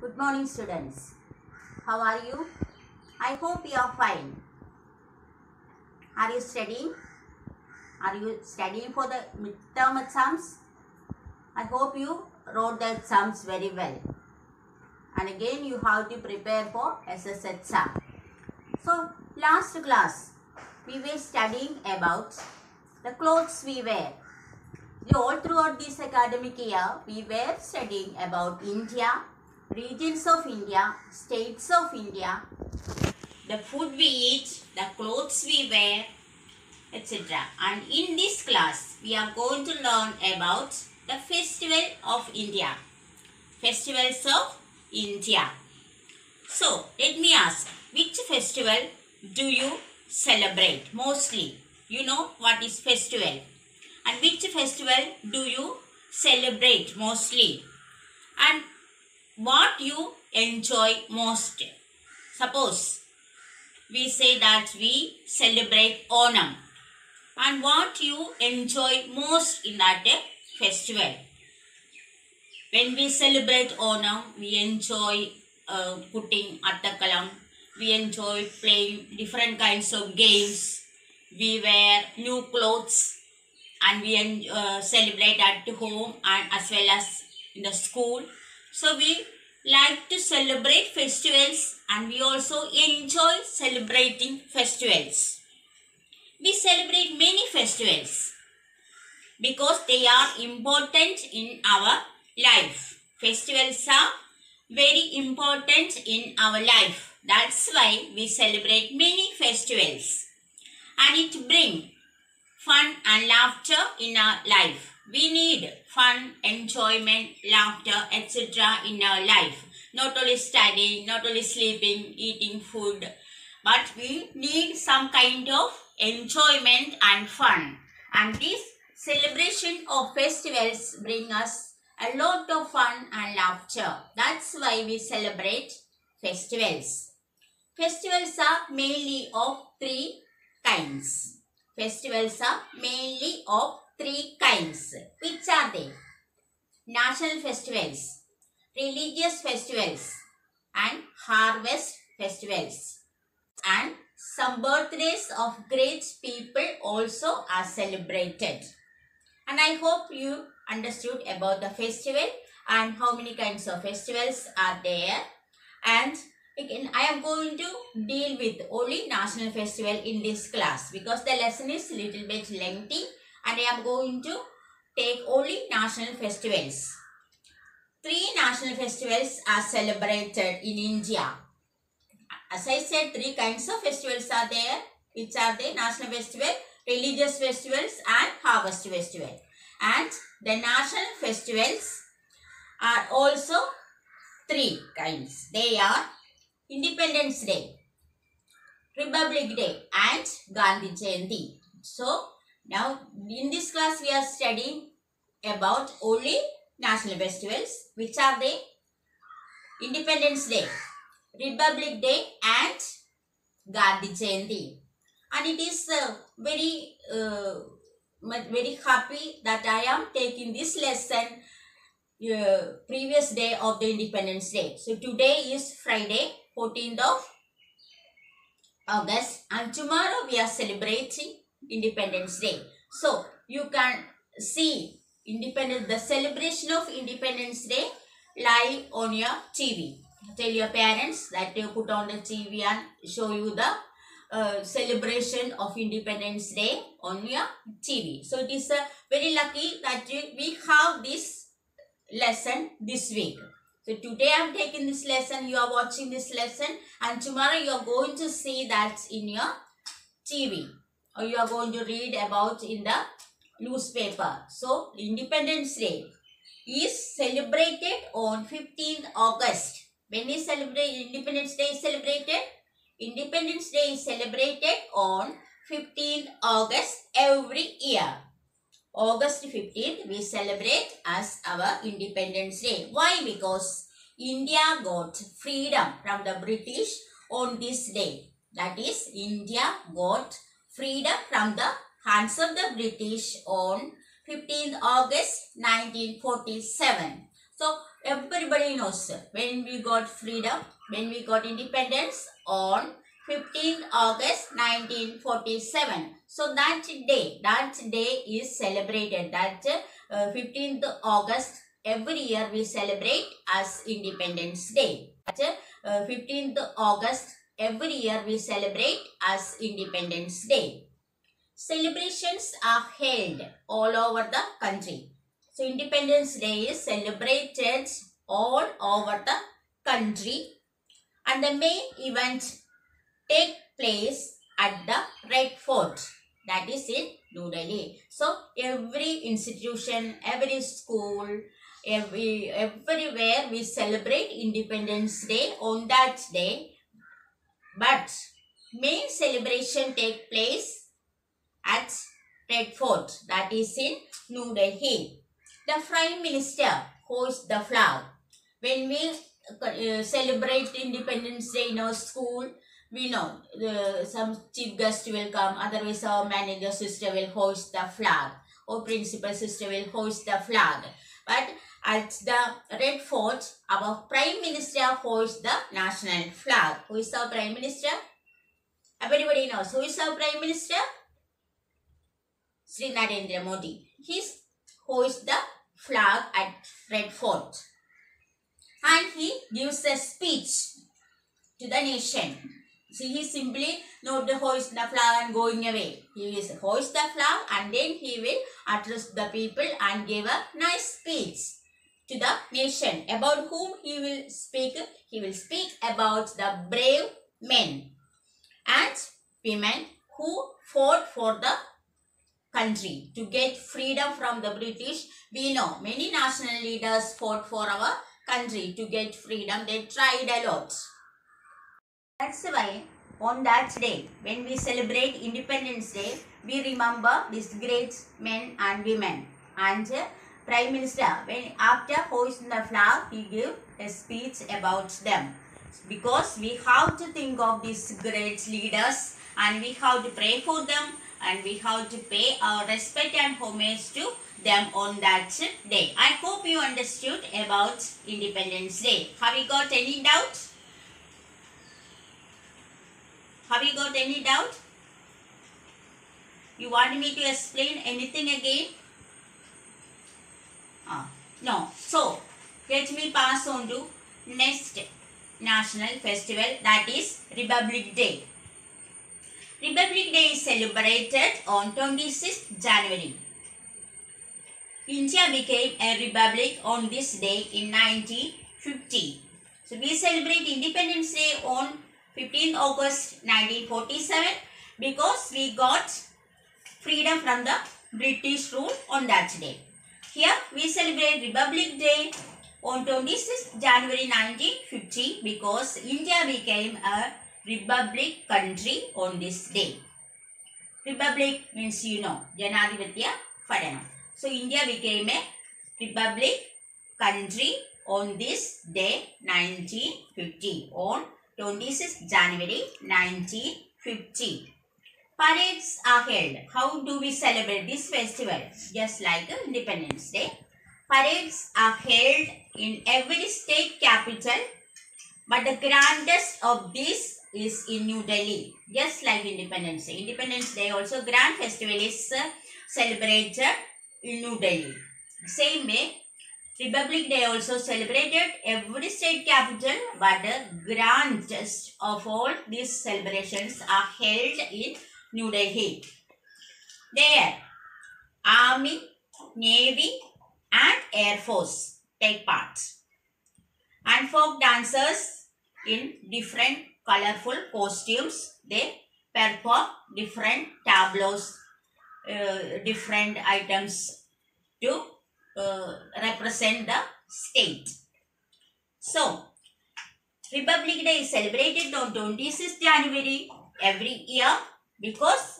Good morning, students. How are you? I hope you are fine. Are you studying? Are you studying for the midterm exams? I hope you wrote the exams very well. And again, you have to prepare for SS exam. So, last class, we were studying about the clothes we wear. All throughout this academic year, we were studying about India, regions of India, states of India, the food we eat, the clothes we wear, etc. And in this class, we are going to learn about the festival of India. Festivals of India. So, let me ask, which festival do you celebrate mostly? You know what is festival? And which festival do you celebrate mostly? And what you enjoy most? Suppose we say that we celebrate Onam. And what you enjoy most in that festival? When we celebrate Onam, we enjoy putting attakalam. We enjoy playing different kinds of games. We wear new clothes. And we celebrate at home and as well as in the school. So we like to celebrate festivals and we also enjoy celebrating festivals. We celebrate many festivals because they are important in our life. Festivals are very important in our life. That's why we celebrate many festivals. And it brings fun and laughter in our life. We need fun, enjoyment, laughter, etc. in our life. Not only studying, not only sleeping, eating food, but we need some kind of enjoyment and fun. And this celebration of festivals bring us a lot of fun and laughter. That's why we celebrate festivals. Festivals are mainly of three kinds. Festivals are mainly of three kinds. Which are they? National festivals, religious festivals, and harvest festivals. And some birthdays of great people also are celebrated. And I hope you understood about the festival and how many kinds of festivals are there. And again, I am going to deal with only national festival in this class because the lesson is a little bit lengthy and I am going to take only national festivals. Three national festivals are celebrated in India. As I said, three kinds of festivals are there. Which are the national festival, religious festivals and harvest festival. And the national festivals are also three kinds. They are Independence Day, Republic Day and Gandhi Jayanti. So, now in this class we are studying about only national festivals. Which are they? Independence Day, Republic Day and Gandhi Jayanti. And it is very happy that I am taking this lesson previous day of the Independence Day. So today is Friday, 14th of August, and tomorrow we are celebrating Independence Day. So you can see the celebration of Independence Day live on your TV. Tell your parents that you put on the TV and show you the celebration of Independence Day on your TV. So it is very lucky that we have this lesson this week. So today I am taking this lesson, you are watching this lesson, and tomorrow you are going to see that in your TV or you are going to read about in the newspaper. So Independence Day is celebrated on 15th August. When is Independence Day is celebrated? Independence Day is celebrated on 15th August every year. August 15th we celebrate as our Independence Day. Why? Because India got freedom from the British on this day. That is, India got freedom from the hands of the British on 15th August 1947. So So everybody knows when we got freedom, when we got independence on 15th August 1947. So that day is celebrated. That 15th August every year we celebrate as Independence Day. That 15th August every year we celebrate as Independence Day. Celebrations are held all over the country. So Independence Day is celebrated all over the country, and the main event take place at the Red Fort, that is in New Delhi. So every institution, every school, everywhere we celebrate Independence Day on that day, but main celebration take place at Red Fort, that is in New Delhi. The Prime Minister hoists the flag. When we celebrate Independence Day in our school, we know some chief guest will come, otherwise our manager sister will hoist the flag, or principal sister will hoist the flag. But at the Red Fort, our Prime Minister hoists the national flag. Who is our Prime Minister? Everybody knows. Who is our Prime Minister? Sri Narendra Modi. He hoists the flag at Red Fort, and he gives a speech to the nation. See, he simply not hoist the flag and going away. He will hoist the flag and then he will address the people and give a nice speech to the nation. About whom he will speak? He will speak about the brave men and women who fought for the country to get freedom from the British. We know many national leaders fought for our country to get freedom. They tried a lot. That's why on that day, when we celebrate Independence Day, we remember these great men and women. And Prime Minister, when after hoisting the flag, he gave a speech about them. Because we have to think of these great leaders, and we have to pray for them, and we have to pay our respect and homage to them on that day. I hope you understood about Independence Day. Have you got any doubt? Have you got any doubt? You want me to explain anything again? No. So, let me pass on to next national festival, that is Republic Day. Republic Day is celebrated on 26th January. India became a republic on this day in 1950. So we celebrate Independence Day on 15th August 1947 because we got freedom from the British rule on that day. Here we celebrate Republic Day on 26th January 1950 because India became a republic country on this day. Republic means you know, Janadipatya Padanam. So India became a republic country on this day 1950, on 26th January 1950. Parades are held. How do we celebrate this festival? Just like Independence Day. Parades are held in every state capital, but the grandest of these is in New Delhi. Just like Independence Day. Independence Day also grand festival is celebrated in New Delhi. Same way, Republic Day also celebrated every state capital, but the grandest of all these celebrations are held in New Delhi. There, Army, Navy and Air Force take part. And folk dancers in different colorful costumes, they perform different tableaus, different items to represent the state. So, Republic Day is celebrated on 26th January every year because